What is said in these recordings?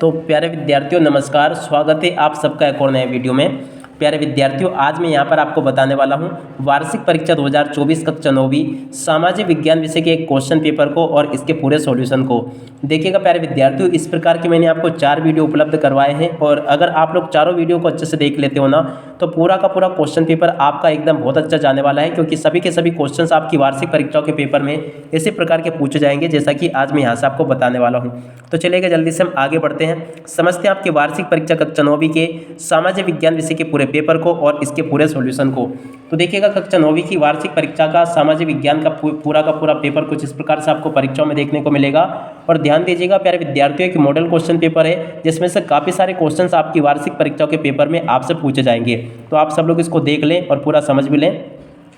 तो प्यारे विद्यार्थियों नमस्कार, स्वागत है आप सबका एक और नए वीडियो में। प्यारे विद्यार्थियों, आज मैं यहाँ पर आपको बताने वाला हूँ वार्षिक परीक्षा 2024 कक्षा 9वीं सामाजिक विज्ञान विषय के एक क्वेश्चन पेपर को और इसके पूरे सॉल्यूशन को। देखिएगा प्यारे विद्यार्थियों, इस प्रकार के मैंने आपको 4 वीडियो उपलब्ध करवाए हैं और अगर आप लोग चारों वीडियो को अच्छे से देख लेते हो ना तो पूरा का पूरा क्वेश्चन पेपर आपका एकदम बहुत अच्छा जाने वाला है, क्योंकि सभी के सभी क्वेश्चंस आपकी वार्षिक परीक्षाओं के पेपर में इसी प्रकार के पूछे जाएंगे जैसा कि आज मैं यहाँ से आपको बताने वाला हूँ। तो चलिएगा जल्दी से हम आगे बढ़ते हैं, समझते हैं आपकी वार्षिक परीक्षा कक्षा 9वीं के सामाजिक विज्ञान विषय के पूरे पेपर को और इसके पूरे सॉल्यूशन को। तो देखिएगा कक्षा 9वीं की वार्षिक परीक्षा का सामाजिक विज्ञान का पूरा पेपर कुछ इस प्रकार से आपको परीक्षाओं में देखने को मिलेगा। और ध्यान दीजिएगा प्यारे विद्यार्थियों, एक मॉडल क्वेश्चन पेपर है जिसमें से काफ़ी सारे क्वेश्चंस आपकी वार्षिक परीक्षाओं के पेपर में आपसे पूछे जाएंगे। तो आप सब लोग इसको देख लें और पूरा समझ भी लें।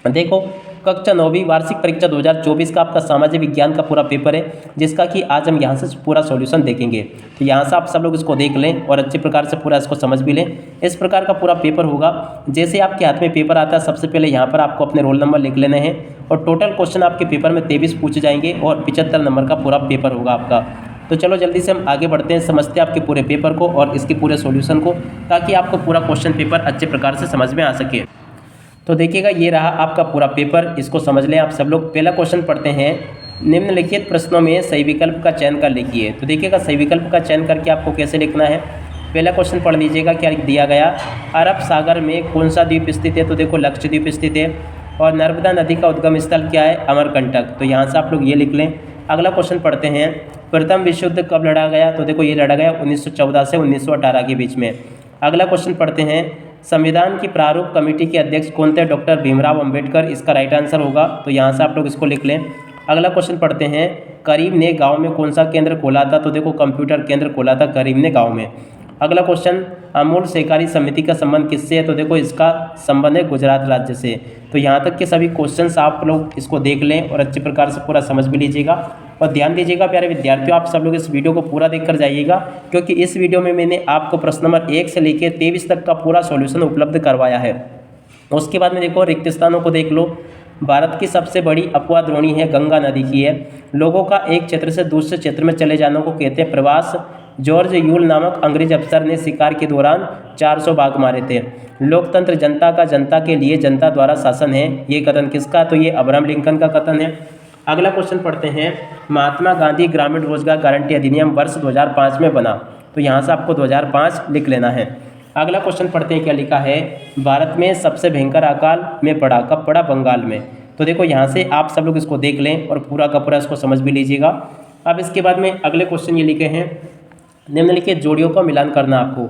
देखो, कक्षा 9वीं वार्षिक परीक्षा 2024 का आपका सामाजिक विज्ञान का पूरा पेपर है, जिसका कि आज हम यहाँ से पूरा सॉल्यूशन देखेंगे। तो यहाँ से आप सब लोग इसको देख लें और अच्छी प्रकार से पूरा इसको समझ भी लें। इस प्रकार का पूरा पेपर होगा। जैसे आपके हाथ में पेपर आता है, सबसे पहले यहाँ पर आपको अपने रोल नंबर लिख लेने हैं और टोटल क्वेश्चन आपके पेपर में 23 पूछे जाएंगे और 75 नंबर का पूरा पेपर होगा आपका। तो चलो जल्दी से हम आगे बढ़ते हैं, समझते हैं आपके पूरे पेपर को और इसके पूरे सॉल्यूशन को, ताकि आपको पूरा क्वेश्चन पेपर अच्छे प्रकार से समझ में आ सके। तो देखिएगा, ये रहा आपका पूरा पेपर, इसको समझ लें आप सब लोग। पहला क्वेश्चन पढ़ते हैं, निम्नलिखित प्रश्नों में सही विकल्प का चयन कर लिखिए। तो देखिएगा, सही विकल्प का चयन करके आपको कैसे लिखना है। पहला क्वेश्चन पढ़ लीजिएगा, क्या दिया गया, अरब सागर में कौन सा द्वीप स्थित है। तो देखो लक्षद्वीप स्थित है। और नर्मदा नदी का उद्गम स्थल क्या है, अमरकंटक। तो यहाँ से आप लोग ये लिख लें। अगला क्वेश्चन पढ़ते हैं, प्रथम विश्व युद्ध कब लड़ा गया। तो देखो ये लड़ा गया 1914 से 1918 के बीच में। अगला क्वेश्चन पढ़ते हैं, संविधान की प्रारूप कमेटी के अध्यक्ष कौन थे, डॉक्टर भीमराव अंबेडकर। इसका राइट आंसर होगा। तो यहाँ से आप लोग इसको लिख लें। अगला क्वेश्चन पढ़ते हैं, करीम ने गांव में कौन सा केंद्र खोला था। तो देखो कंप्यूटर केंद्र खोला था करीम ने गांव में। अगला क्वेश्चन, अमूल सहकारी समिति का संबंध किससे है। तो देखो इसका संबंध है गुजरात राज्य से। तो यहाँ तक के सभी क्वेश्चंस आप लोग इसको देख लें और अच्छी प्रकार से पूरा समझ भी लीजिएगा। और ध्यान दीजिएगा प्यारे विद्यार्थियों, आप सब लोग इस वीडियो को पूरा देखकर जाइएगा, क्योंकि इस वीडियो में मैंने आपको प्रश्न नंबर 1 से लेकर 23 तक का पूरा सॉल्यूशन उपलब्ध करवाया है। उसके बाद में देखो रिक्त स्थानों को देख लो। भारत की सबसे बड़ी अपवाह द्रोणी है गंगा नदी की है। लोगों का एक क्षेत्र से दूसरे क्षेत्र में चले जाने को कहते हैं प्रवास। जॉर्ज यूल नामक अंग्रेज अफसर ने शिकार के दौरान 400 बाघ मारे थे। लोकतंत्र जनता का जनता के लिए जनता द्वारा शासन है। ये कथन किसका। तो ये अब्राहम लिंकन का कथन है। अगला क्वेश्चन पढ़ते हैं, महात्मा गांधी ग्रामीण रोजगार गारंटी अधिनियम वर्ष 2005 में बना। तो यहाँ से आपको 2005 लिख लेना है। अगला क्वेश्चन पढ़ते हैं, क्या लिखा है, भारत में सबसे भयंकर अकाल में पड़ा, कब पड़ा, बंगाल में। तो देखो यहाँ से आप सब लोग इसको देख लें और पूरा का पूरा इसको समझ भी लीजिएगा। अब इसके बाद में अगले क्वेश्चन ये लिखे हैं, निम्नलिखित जोड़ियों का मिलान करना आपको।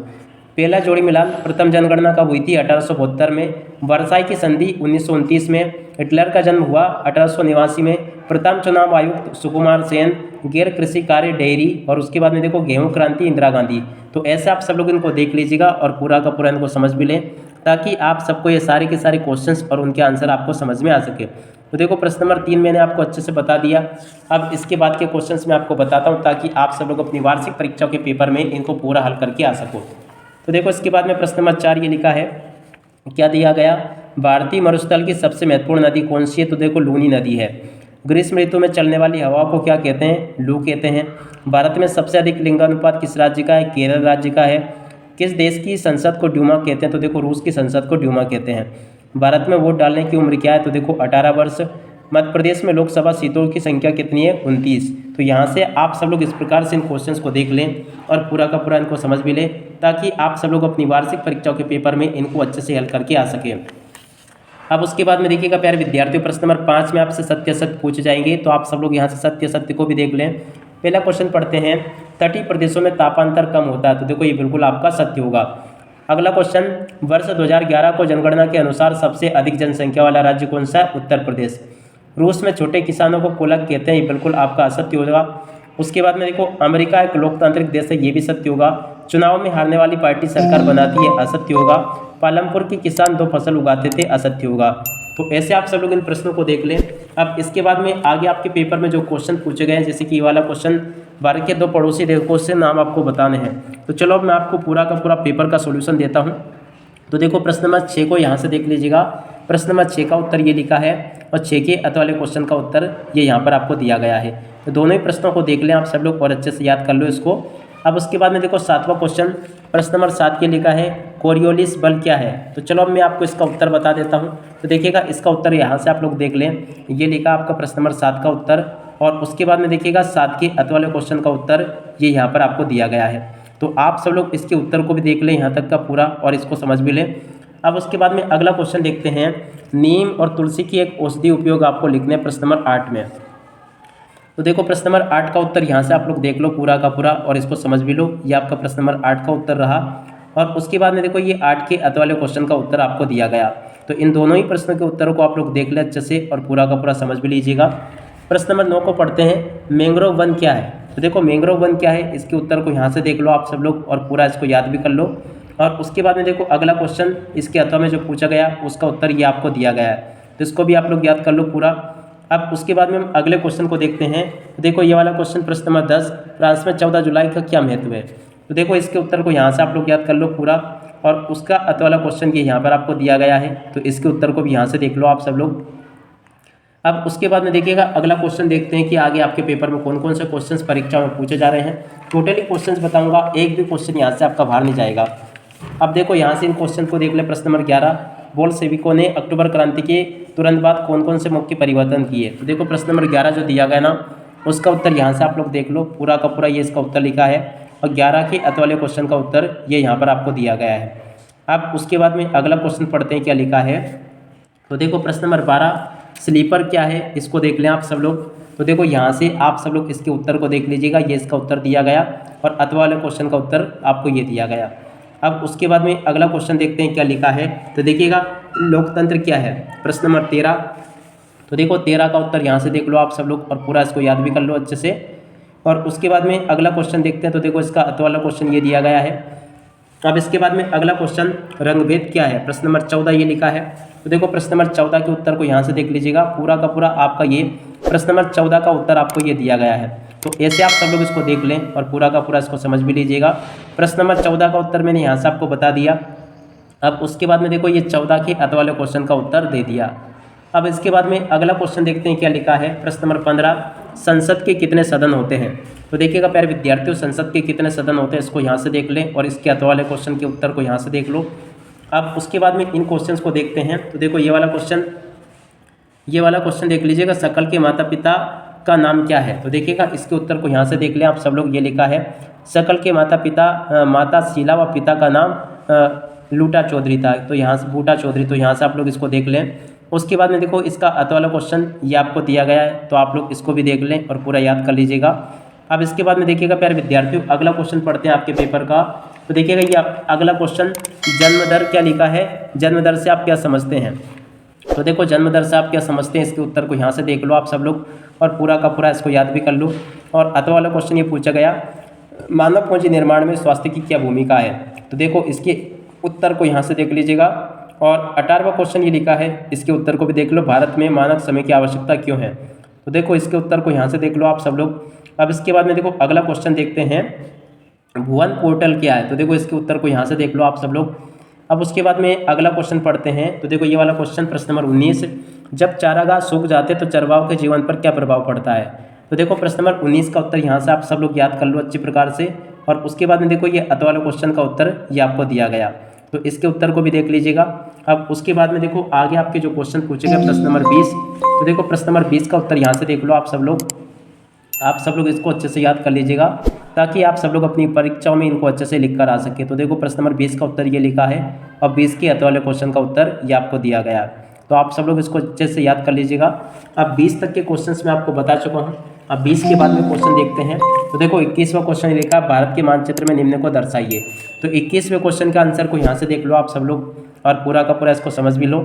पहला जोड़ी मिलान, प्रथम जनगणना कब हुई थी, 1872 में। वर्साई की संधि 1929 में। हिटलर का जन्म हुआ 1889 में। प्रथम चुनाव आयुक्त सुकुमार सेन। गैर कृषि कार्य डेयरी। और उसके बाद में देखो गेहूं क्रांति इंदिरा गांधी। तो ऐसे आप सब लोग इनको देख लीजिएगा और पूरा का पूरा इनको समझ भी लें, ताकि आप सबको ये सारे के सारे क्वेश्चंस और उनके आंसर आपको समझ में आ सके। तो देखो प्रश्न नंबर 3 मैंने आपको अच्छे से बता दिया। अब इसके बाद के क्वेश्चंस मैं आपको बताता हूँ, ताकि आप सब लोग अपनी वार्षिक परीक्षाओं के पेपर में इनको पूरा हल करके आ सको। तो देखो इसके बाद में प्रश्न नंबर 4 ये लिखा है, क्या दिया गया, भारतीय मरुस्थल की सबसे महत्वपूर्ण नदी कौन सी है। तो देखो लूनी नदी है। ग्रीष्म ऋतु में चलने वाली हवा को क्या कहते हैं, लू कहते हैं। भारत में सबसे अधिक लिंगानुपात किस राज्य का है, केरल राज्य का है। किस देश की संसद को ड्यूमा कहते हैं। तो देखो रूस की संसद को ड्यूमा कहते हैं। भारत में वोट डालने की उम्र क्या है। तो देखो 18 वर्ष। मध्य प्रदेश में लोकसभा सीटों की संख्या कितनी है, 29। तो यहाँ से आप सब लोग इस प्रकार से इन क्वेश्चंस को देख लें और पूरा का पूरा इनको समझ भी लें, ताकि आप सब लोग अपनी वार्षिक परीक्षाओं के पेपर में इनको अच्छे से हल करके आ सकें। अब उसके बाद में देखिएगा प्यारे विद्यार्थियों, प्रश्न नंबर 5 में आपसे सत्य असत्य पूछे जाएंगे। तो आप सब लोग यहाँ से सत्य सत्य को भी देख लें। पहला क्वेश्चन पढ़ते हैं, तटीय प्रदेशों में तापांतर कम होता है। तो देखो ये बिल्कुल आपका सत्य होगा। अगला क्वेश्चन, वर्ष 2011 को जनगणना के अनुसार सबसे अधिक जनसंख्या वाला राज्य कौन सा है, उत्तर प्रदेश। रूस में छोटे किसानों को कोलक कहते हैं। ये बिल्कुल आपका असत्य होगा। उसके बाद में देखो, अमेरिका एक लोकतांत्रिक देश है। ये भी सत्य होगा। चुनाव में हारने वाली पार्टी सरकार बनाती है, असत्य होगा। पालमपुर के किसान 2 फसल उगाते थे, असत्य होगा। तो ऐसे आप सब लोग इन प्रश्नों को देख लें। अब इसके बाद में आगे आपके पेपर में जो क्वेश्चन पूछे गए हैं, जैसे कि ये वाला क्वेश्चन, भारत के 2 पड़ोसी देशों से नाम आपको बताने हैं। तो चलो अब मैं आपको पूरा का पूरा पेपर का सोल्यूशन देता हूँ। तो देखो प्रश्न नंबर 6 को यहाँ से देख लीजिएगा। प्रश्न नंबर 6 का उत्तर ये लिखा है और 6 के अंत वाले क्वेश्चन का उत्तर ये यहाँ पर आपको दिया गया है। तो दोनों ही प्रश्नों को देख लें आप सब लोग और अच्छे से याद कर लो इसको। अब उसके बाद में देखो 7वां क्वेश्चन प्रश्न नंबर 7 के लिखा है कोरियोलिस बल क्या है। तो चलो अब मैं आपको इसका उत्तर बता देता हूँ। तो देखिएगा इसका उत्तर यहाँ से आप लोग देख लें, ये लिखा आपका प्रश्न नंबर 7 का उत्तर, और उसके बाद में देखिएगा 7 के अत वाले क्वेश्चन का उत्तर ये यहाँ पर आपको दिया गया है। तो आप सब लोग इसके उत्तर को भी देख लें यहाँ तक का पूरा, और इसको समझ भी लें। अब उसके बाद में अगला क्वेश्चन देखते हैं, नीम और तुलसी की एक औषधि उपयोग आपको लिखने हैं प्रश्न नंबर 8 में। तो देखो प्रश्न नंबर 8 का उत्तर यहाँ से आप लोग देख लो पूरा का पूरा, और इसको समझ भी लो। ये आपका प्रश्न नंबर 8 का उत्तर रहा, और उसके बाद में देखो ये 8 के अत वाले क्वेश्चन का उत्तर आपको दिया गया। तो इन दोनों ही प्रश्नों के उत्तरों को आप लोग देख लें अच्छे से, और पूरा का पूरा समझ भी लीजिएगा। प्रश्न नंबर 9 को पढ़ते हैं, मैंग्रोव वन क्या है। तो देखो मैंग्रोव वन क्या है, इसके उत्तर को यहाँ से देख लो आप सब लोग, और पूरा इसको याद भी कर लो। और उसके बाद में देखो अगला क्वेश्चन इसके अथवा में जो पूछा गया उसका उत्तर ये आपको दिया गया है, तो इसको भी आप लोग याद कर लो पूरा। अब उसके बाद में हम अगले क्वेश्चन को देखते हैं। तो देखो ये वाला क्वेश्चन प्रश्न नंबर 10, फ्रांस में 14 जुलाई का क्या महत्व है। तो देखो इसके उत्तर को यहाँ से आप लोग याद कर लो पूरा, और उसका अत वाला क्वेश्चन ये यहाँ पर आपको दिया गया है, तो इसके उत्तर को भी यहाँ से देख लो आप सब लोग। अब उसके बाद में देखिएगा अगला क्वेश्चन देखते हैं कि आगे आपके पेपर में कौन कौन से क्वेश्चंस परीक्षा में पूछे जा रहे हैं। टोटली क्वेश्चंस बताऊंगा, एक भी क्वेश्चन यहाँ से आपका बाहर नहीं जाएगा। अब देखो यहाँ से इन क्वेश्चन को देख ले। प्रश्न नंबर 11, बोल्शेविकों ने अक्टूबर क्रांति के तुरंत बाद कौन कौन से मुख्य परिवर्तन किए। तो देखो प्रश्न नंबर 11 जो दिया गया ना, उसका उत्तर यहाँ से आप लोग देख लो पूरा का पूरा, ये इसका उत्तर लिखा है, और 11 के अत वाले क्वेश्चन का उत्तर ये यहाँ पर आपको दिया गया है। अब उसके बाद में अगला क्वेश्चन पढ़ते हैं क्या लिखा है। तो देखो प्रश्न नंबर 12, स्लीपर क्या है, इसको देख लें आप सब लोग। तो देखो यहाँ से आप सब लोग इसके उत्तर को देख लीजिएगा, ये इसका उत्तर दिया गया, और अत वाले क्वेश्चन का उत्तर आपको ये दिया गया। अब उसके बाद में अगला क्वेश्चन देखते हैं क्या लिखा है। तो देखिएगा लोकतंत्र क्या है, प्रश्न नंबर 13। तो देखो 13 का उत्तर यहाँ से देख लो आप सब लोग, और पूरा इसको याद भी कर लो अच्छे से। और उसके बाद में अगला क्वेश्चन देखते हैं। तो देखो इसका अत वाला क्वेश्चन ये दिया गया है। अब इसके बाद में अगला क्वेश्चन रंगभेद क्या है, प्रश्न नंबर 14 ये लिखा है। तो देखो प्रश्न नंबर 14 के उत्तर को यहाँ से देख लीजिएगा पूरा का पूरा, आपका ये प्रश्न नंबर 14 का उत्तर आपको ये दिया गया है। तो ऐसे आप सब लोग इसको देख लें, और पूरा का पूरा इसको समझ भी लीजिएगा। प्रश्न नंबर 14 का उत्तर मैंने यहाँ से आपको बता दिया। अब उसके बाद में देखो ये 14 के अत वाले क्वेश्चन का उत्तर दे दिया। अब इसके बाद में अगला क्वेश्चन देखते हैं क्या लिखा है। प्रश्न नंबर 15, संसद के कितने सदन होते हैं। तो देखिएगा प्यारे विद्यार्थियों, संसद के कितने सदन होते हैं इसको यहाँ से देख लें, और इसके अत वाले क्वेश्चन के उत्तर को यहाँ से देख लो। अब उसके बाद में इन क्वेश्चंस को देखते हैं। तो देखो ये वाला क्वेश्चन देख लीजिएगा, सकल के माता पिता का नाम क्या है। तो देखिएगा इसके उत्तर को यहाँ से देख लें आप सब लोग, ये लिखा है सकल के माता पिता, माता शीला व पिता का नाम लूटा चौधरी था, तो यहाँ से बूटा चौधरी, तो यहाँ से आप लोग इसको देख लें। उसके बाद में देखो इसका अत वाला क्वेश्चन ये आपको दिया गया है, तो आप लोग इसको भी देख लें और पूरा याद कर लीजिएगा। अब इसके बाद में देखिएगा प्यारे विद्यार्थियों, अगला क्वेश्चन पढ़ते हैं आपके पेपर का। तो देखिएगा ये अगला क्वेश्चन, जन्म दर क्या लिखा है, जन्म दर से आप क्या समझते हैं। तो देखो जन्म दर से आप क्या समझते हैं, इसके उत्तर को यहाँ से देख लो आप सब लोग, और पूरा का पूरा इसको याद भी कर लो। और अत वाला क्वेश्चन ये पूछा गया, मानव पूंजी निर्माण में स्वास्थ्य की क्या भूमिका है। तो देखो इसके उत्तर को यहाँ से देख लीजिएगा। और 18वां क्वेश्चन ये लिखा है, इसके उत्तर को भी देख लो, भारत में मानक समय की आवश्यकता क्यों है। तो देखो इसके उत्तर को यहाँ से देख लो आप सब लोग। अब इसके बाद में देखो अगला क्वेश्चन देखते हैं, भुवन पोर्टल क्या है। तो देखो इसके उत्तर को यहाँ से देख लो आप सब लोग। अब उसके बाद में अगला क्वेश्चन पढ़ते हैं। तो देखो ये वाला क्वेश्चन प्रश्न नंबर 19, जब चारागाह सूख जाते तो चरवाहों के जीवन पर क्या प्रभाव पड़ता है। तो देखो प्रश्न नंबर 19 का उत्तर यहाँ से आप सब लोग याद कर लो अच्छी प्रकार से। और उसके बाद में देखो ये अत वाला क्वेश्चन का उत्तर ये आपको दिया गया, तो इसके उत्तर को भी देख लीजिएगा। अब उसके बाद में देखो आगे आपके जो क्वेश्चन पूछे गए प्रश्न नंबर 20, तो देखो प्रश्न नंबर 20 का उत्तर यहाँ से देख लो आप सब लोग इसको अच्छे से याद कर लीजिएगा, ताकि आप सब लोग अपनी परीक्षाओं में इनको अच्छे से लिख कर आ सके। तो देखो प्रश्न नंबर 20 का उत्तर ये लिखा है, और 20 के अत वाले क्वेश्चन का उत्तर ये आपको दिया गया है, तो आप सब लोग इसको अच्छे से याद कर लीजिएगा। अब 20 तक के क्वेश्चंस मैं आपको बता चुका हूँ। अब 20 के बाद में क्वेश्चन देखते हैं। तो देखो 21वां क्वेश्चन लिखा, भारत के मानचित्र में निम्न को दर्शाइए। तो 21वें क्वेश्चन का आंसर को यहाँ से देख लो आप सब लोग, और पूरा का पूरा इसको समझ भी लो।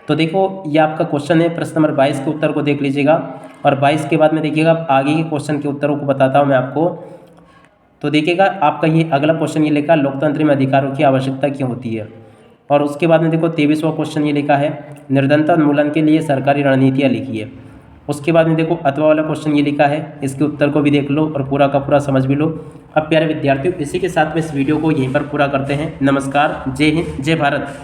तो देखो ये आपका क्वेश्चन है, प्रश्न नंबर 22 के उत्तर को देख लीजिएगा। और 22 के बाद में देखिएगा आगे के क्वेश्चन के उत्तरों को बताता हूँ मैं आपको। तो देखिएगा आपका ये अगला क्वेश्चन ये लिखा, लोकतंत्र में अधिकारों की आवश्यकता क्यों होती है। और उसके बाद में देखो 23वां क्वेश्चन ये लिखा है, निर्धनता उन्मूलन के लिए सरकारी रणनीतियाँ लिखिए। उसके बाद में देखो अथवा वाला क्वेश्चन ये लिखा है, इसके उत्तर को भी देख लो और पूरा का पूरा समझ भी लो। अब प्यारे विद्यार्थियों, इसी के साथ में इस वीडियो को यहीं पर पूरा करते हैं। नमस्कार, जय हिंद, जय भारत।